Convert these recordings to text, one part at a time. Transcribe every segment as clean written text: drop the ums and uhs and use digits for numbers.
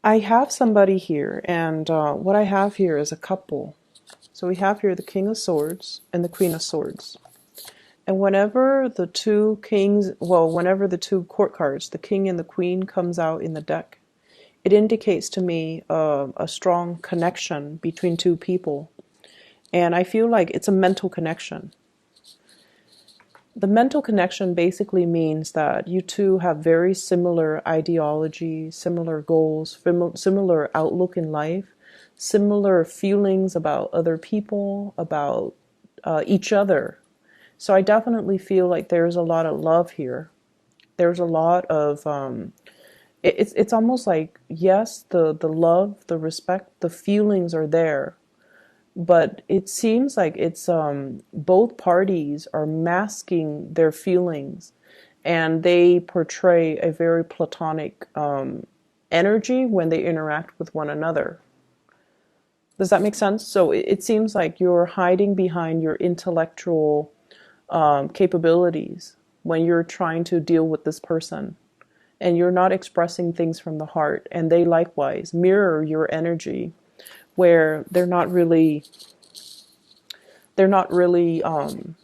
I have somebody here, and what I have here is a couple. So we have here the King of Swords and the Queen of Swords. And whenever the two kings, well, whenever the two court cards, the King and the Queen, comes out in the deck, it indicates to me a strong connection between two people. And I feel like it's a mental connection. The mental connection basically means that you two have very similar ideology, similar goals, similar outlook in life, similar feelings about other people, about each other. So I definitely feel like there's a lot of love here. There's a lot of it's almost like, yes, the love, the respect, the feelings are there, but it seems like it's both parties are masking their feelings, and they portray a very platonic energy when they interact with one another. Does that make sense? So it seems like you're hiding behind your intellectual capabilities when you're trying to deal with this person, and you're not expressing things from the heart, and they likewise mirror your energy where they're not really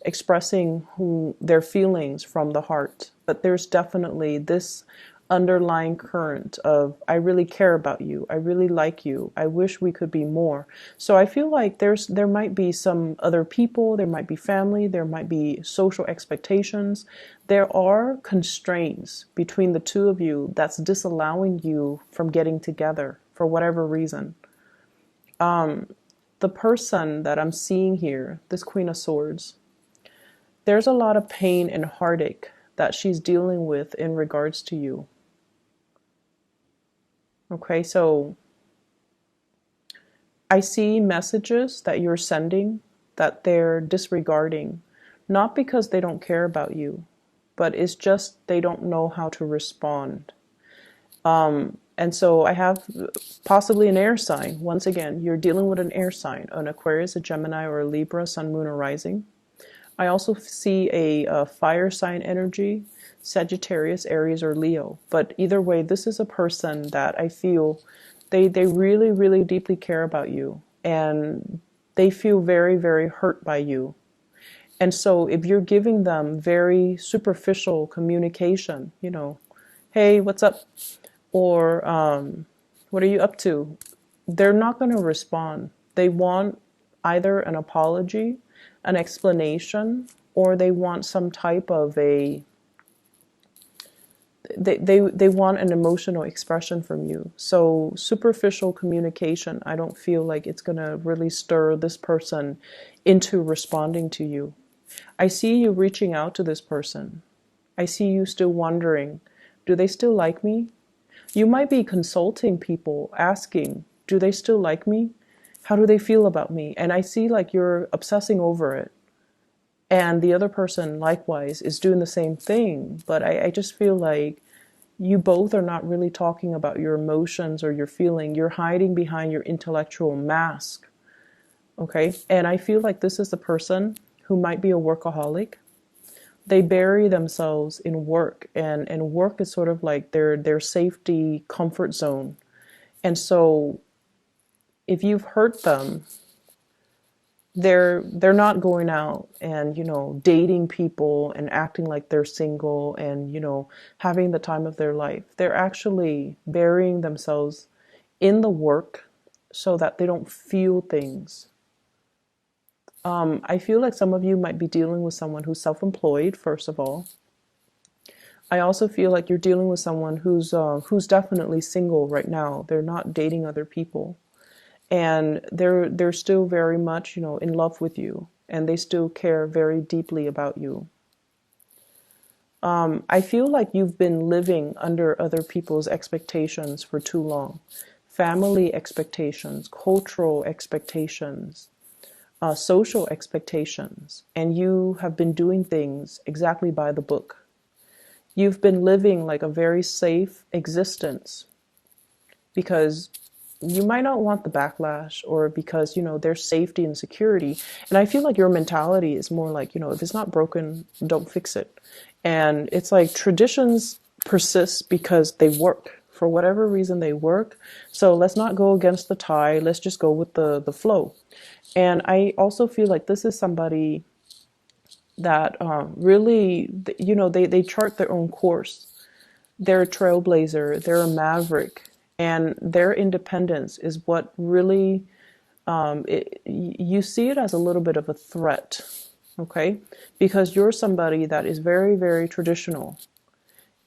expressing their feelings from the heart. But there's definitely this underlying current of, I really care about you, I really like you, I wish we could be more. So I feel like there might be some other people, there might be family, there might be social expectations. There are constraints between the two of you that's disallowing you from getting together for whatever reason. The person that I'm seeing here, this Queen of Swords, there's a lot of pain and heartache that she's dealing with in regards to you. Okay, so I see messages that you're sending that they're disregarding, not because they don't care about you, but it's just they don't know how to respond. And so I have possibly an air sign. Once again, you're dealing with an air sign, an Aquarius, a Gemini, or a Libra, Sun, Moon, or Rising. I also see a fire sign energy, Sagittarius, Aries, or Leo. But either way, this is a person that I feel they really, really deeply care about you. And they feel very, very hurt by you. And so if you're giving them very superficial communication, hey, what's up? Or what are you up to? They're not going to respond. They want either an apology, an explanation, or they want some type of they want an emotional expression from you. So superficial communication, I don't feel like it's going to really stir this person into responding to you. I see you reaching out to this person. I see you still wondering, do they still like me? You might be consulting people, asking, do they still like me? How do they feel about me? And I see like you're obsessing over it. And the other person likewise is doing the same thing. But I just feel like you both are not really talking about your emotions or your feeling. You're hiding behind your intellectual mask. Okay? And I feel like this is the person who might be a workaholic. They bury themselves in work, and work is sort of like their safety comfort zone. And so if you've hurt them, they're not going out and dating people and acting like they're single and having the time of their life. They're actually burying themselves in the work so that they don't feel things. I feel like some of you might be dealing with someone who's self-employed, first of all. I also feel like you're dealing with someone who's definitely single right now. They're not dating other people. And they're still very much, in love with you. And they still care very deeply about you. I feel like you've been living under other people's expectations for too long. Family expectations, cultural expectations, social expectations, and you have been doing things exactly by the book. You've been living like a very safe existence because you might not want the backlash, or because there's safety and security. And I feel like your mentality is more like, if it's not broken, don't fix it. And it's like traditions persist because they work For whatever reason, they work. So let's not go against the tide. Let's just go with the flow. And I also feel like this is somebody that really, they chart their own course. They're a trailblazer, they're a maverick, and their independence is what really, you see it as a little bit of a threat, okay? Because you're somebody that is very, very traditional.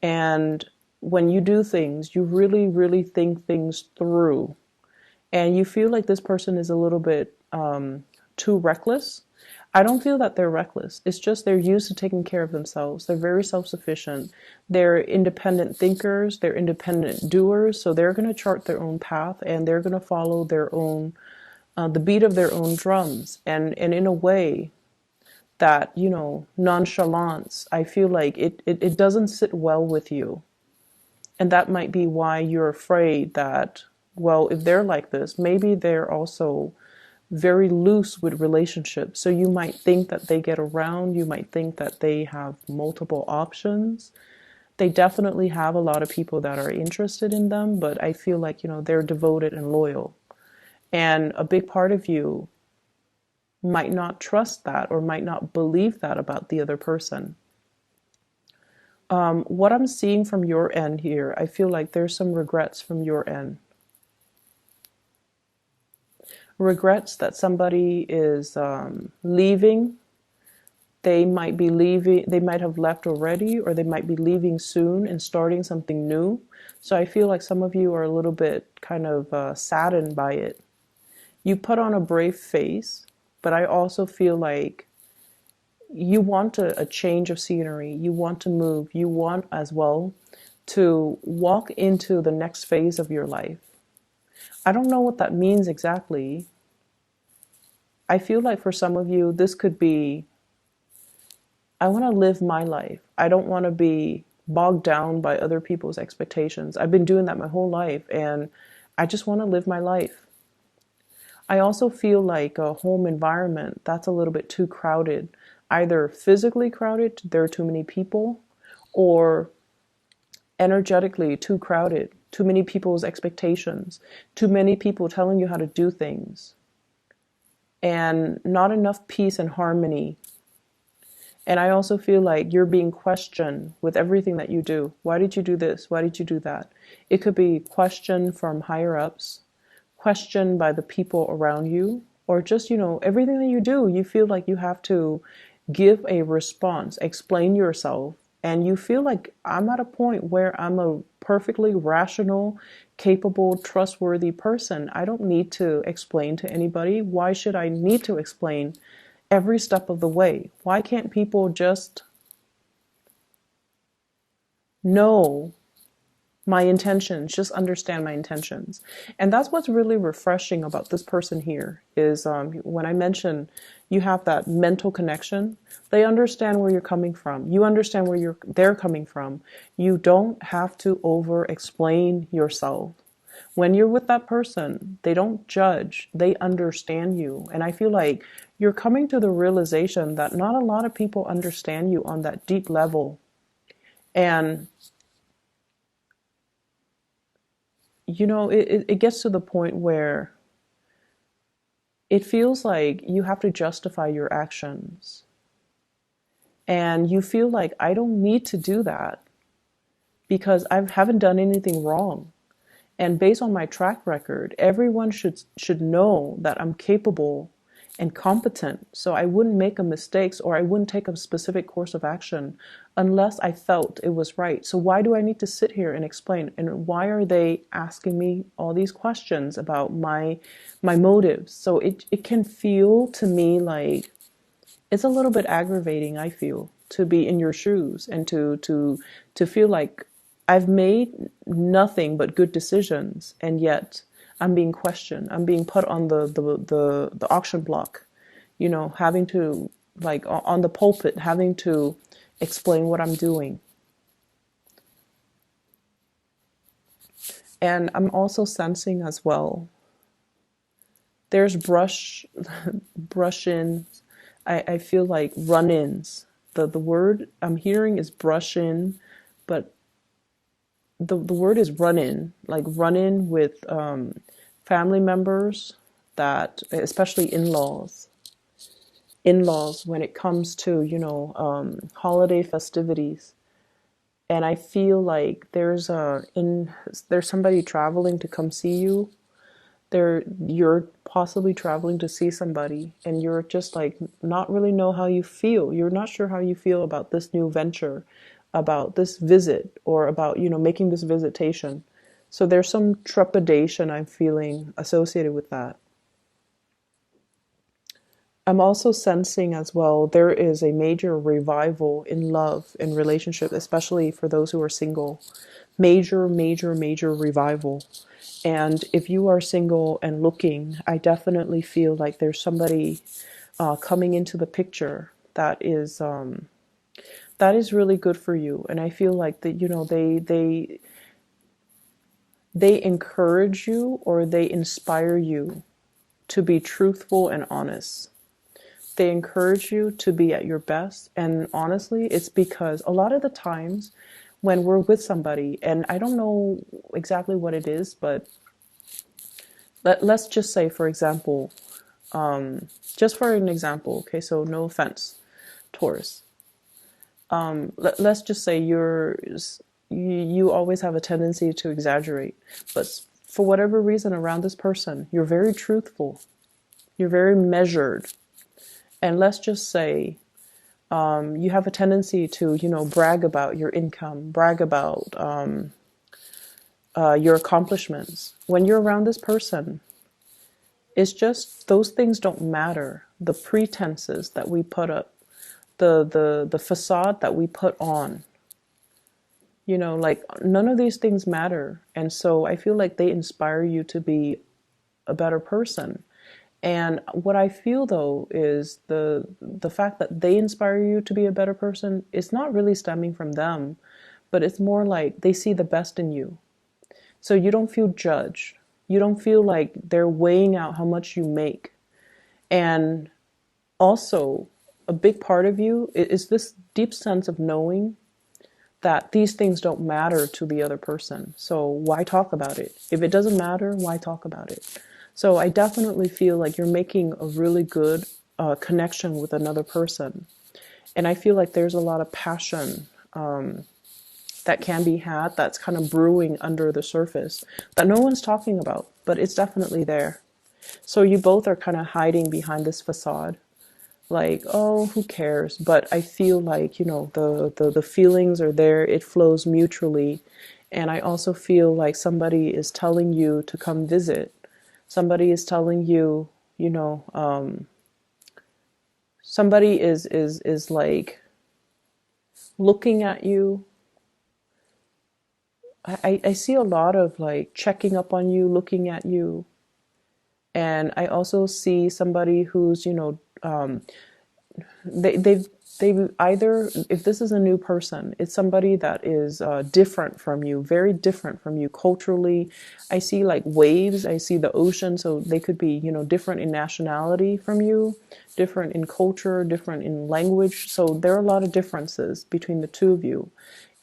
And when you do things, you really, really think things through. And you feel like this person is a little bit too reckless. I don't feel that they're reckless. It's just they're used to taking care of themselves. They're very self-sufficient. They're independent thinkers. They're independent doers. So they're going to chart their own path, and they're going to follow their own, the beat of their own drums. And in a way that, nonchalance, I feel like it doesn't sit well with you. And that might be why you're afraid that, well, if they're like this, maybe they're also very loose with relationships. So you might think that they get around, you might think that they have multiple options. They definitely have a lot of people that are interested in them, but I feel like, they're devoted and loyal. And a big part of you might not trust that or might not believe that about the other person. What I'm seeing from your end here, I feel like there's some regrets from your end. Regrets that somebody is leaving. They might be leaving, they might have left already, or they might be leaving soon and starting something new. So I feel like some of you are a little bit kind of saddened by it. You put on a brave face, but I also feel like you want a change of scenery. You want to move. You want as well to walk into the next phase of your life. I don't know what that means exactly. I feel like for some of you, this could be, I want to live my life. I don't want to be bogged down by other people's expectations. I've been doing that my whole life, and I just want to live my life. I also feel like a home environment that's a little bit too crowded, either physically crowded, there are too many people, or energetically too crowded, too many people's expectations, too many people telling you how to do things, and not enough peace and harmony. And I also feel like you're being questioned with everything that you do. Why did you do this? Why did you do that? It could be questioned from higher ups, questioned by the people around you, or just, everything that you do, you feel like you have to give a response, explain yourself. And you feel like I'm at a point where I'm a perfectly rational, capable, trustworthy person. I don't need to explain to anybody. Why should I need to explain every step of the way? Why can't people just know my intentions, just understand my intentions? And that's what's really refreshing about this person here is when I mention you have that mental connection, they understand where you're coming from. You understand where they're coming from. You don't have to over explain yourself. When you're with that person, they don't judge, they understand you. And I feel like you're coming to the realization that not a lot of people understand you on that deep level. And it gets to the point where it feels like you have to justify your actions. And you feel like, I don't need to do that because I haven't done anything wrong. And based on my track record, everyone should know that I'm capable and competent. So I wouldn't make a mistake, or I wouldn't take a specific course of action unless I felt it was right. So why do I need to sit here and explain? And why are they asking me all these questions about my motives? So it can feel to me like it's a little bit aggravating, I feel, to be in your shoes and to feel like I've made nothing but good decisions, and yet I'm being questioned. I'm being put on the auction block, having to, like, on the pulpit, having to explain what I'm doing. And I'm also sensing as well, there's brush-in. I feel like run-ins. The word I'm hearing is brush-in, but the word is run in, like run in with family members, that especially in-laws when it comes to, holiday festivities. And I feel like there's somebody traveling to come see you. You're possibly traveling to see somebody, and you're just like not really know how you feel. You're not sure how you feel about this new venture, about this visit, or about, making this visitation. So there's some trepidation I'm feeling associated with that. I'm also sensing as well there is a major revival in love and relationship, especially for those who are single. Major, major, major revival. And if you are single and looking, I definitely feel like there's somebody coming into the picture that is really good for you. And I feel like that, they encourage you, or they inspire you to be truthful and honest. They encourage you to be at your best. And honestly, it's because a lot of the times when we're with somebody, and I don't know exactly what it is, but let's just say, for example, just for an example, okay, so no offense, Taurus. Let's just say you always have a tendency to exaggerate, but for whatever reason around this person, you're very truthful, you're very measured, and let's just say you have a tendency to, brag about your income, brag about your accomplishments. When you're around this person, it's just those things don't matter. The pretenses that we put up, the facade that we put on, like none of these things matter. And so I feel like they inspire you to be a better person. And what I feel though is the fact that they inspire you to be a better person is not really stemming from them, but it's more like they see the best in you. So you don't feel judged. You don't feel like they're weighing out how much you make. And also, a big part of you is this deep sense of knowing that these things don't matter to the other person. So why talk about it? If it doesn't matter, why talk about it? So I definitely feel like you're making a really good connection with another person. And I feel like there's a lot of passion that can be had that's kind of brewing under the surface that no one's talking about, but it's definitely there. So you both are kind of hiding behind this facade, like, oh, who cares? But I feel like, the feelings are there, it flows mutually. And I also feel like somebody is telling you to come visit. Somebody is telling you, somebody is like looking at you. I see a lot of like checking up on you, looking at you. And I also see somebody who's, they've either, if this is a new person, it's somebody that is different from you, very different from you culturally. I see like waves, I see the ocean, so they could be, different in nationality from you, different in culture, different in language. So there are a lot of differences between the two of you.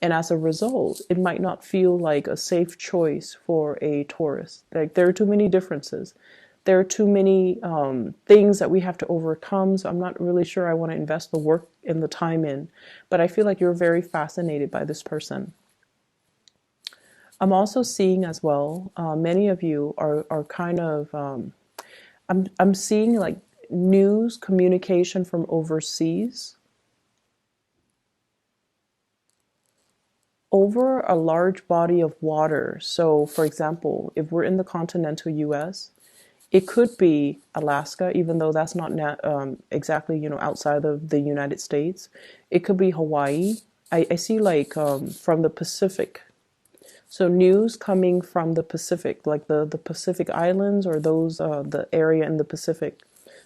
And as a result, it might not feel like a safe choice for a Taurus. Like there are too many differences. There are too many things that we have to overcome. So I'm not really sure I want to invest the work and the time in. But I feel like you're very fascinated by this person. I'm also seeing as well, many of you are kind of, I'm seeing like news communication from overseas over a large body of water. So for example, if we're in the continental US, it could be Alaska, even though that's not exactly, outside of the United States. It could be Hawaii. I see like from the Pacific. So news coming from the Pacific, like the Pacific Islands, or those the area in the Pacific.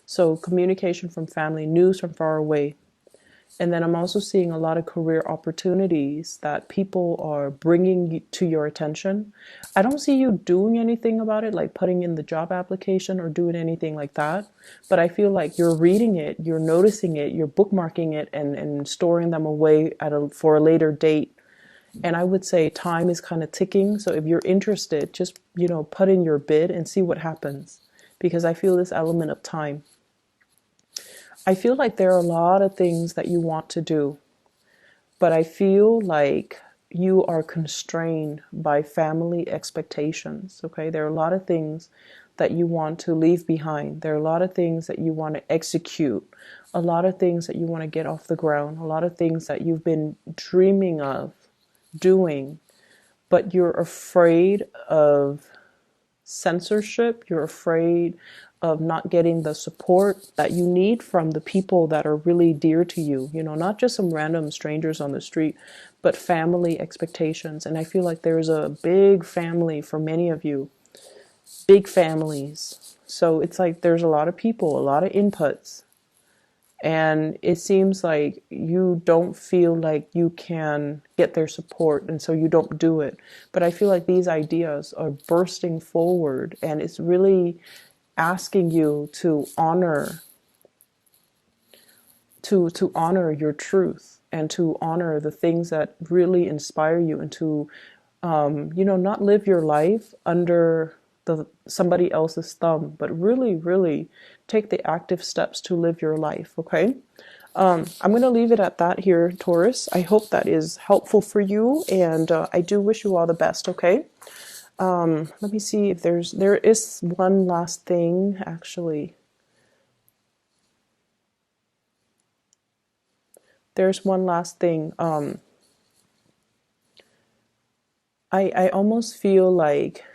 So communication from family, news from far away. And then I'm also seeing a lot of career opportunities that people are bringing to your attention. I don't see you doing anything about it, like putting in the job application or doing anything like that. But I feel like you're reading it, you're noticing it, you're bookmarking it, and storing them away for a later date. And I would say time is kind of ticking. So if you're interested, just, put in your bid and see what happens. Because I feel this element of time. I feel like there are a lot of things that you want to do, but I feel like you are constrained by family expectations. Okay, there are a lot of things that you want to leave behind. There are a lot of things that you want to execute, a lot of things that you want to get off the ground, a lot of things that you've been dreaming of doing, but you're afraid of censorship. You're afraid of not getting the support that you need from the people that are really dear to you, not just some random strangers on the street, but family expectations. And I feel like there's a big family for many of you, big families. So it's like there's a lot of people, a lot of inputs. And it seems like you don't feel like you can get their support, and so you don't do it. But I feel like these ideas are bursting forward, and it's really asking you to honor your truth, and to honor the things that really inspire you, and to not live your life under somebody else's thumb, but really, really take the active steps to live your life. Okay. I'm going to leave it at that here, Taurus. I hope that is helpful for you, and I do wish you all the best. Okay. Let me see if there is one last thing, actually. There's one last thing. I almost feel like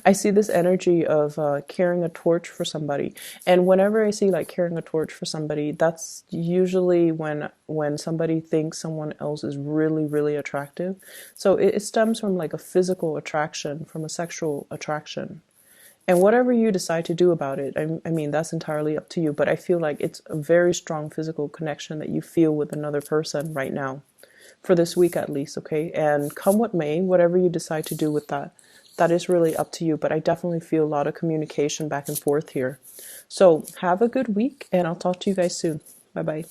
I see this energy of carrying a torch for somebody. And whenever I see like carrying a torch for somebody, that's usually when somebody thinks someone else is really, really attractive. So it stems from like a physical attraction, from a sexual attraction. And whatever you decide to do about it, I mean, that's entirely up to you. But I feel like it's a very strong physical connection that you feel with another person right now, for this week at least, okay? And come what may, whatever you decide to do with that, that is really up to you. But I definitely feel a lot of communication back and forth here. So have a good week, and I'll talk to you guys soon. Bye-bye.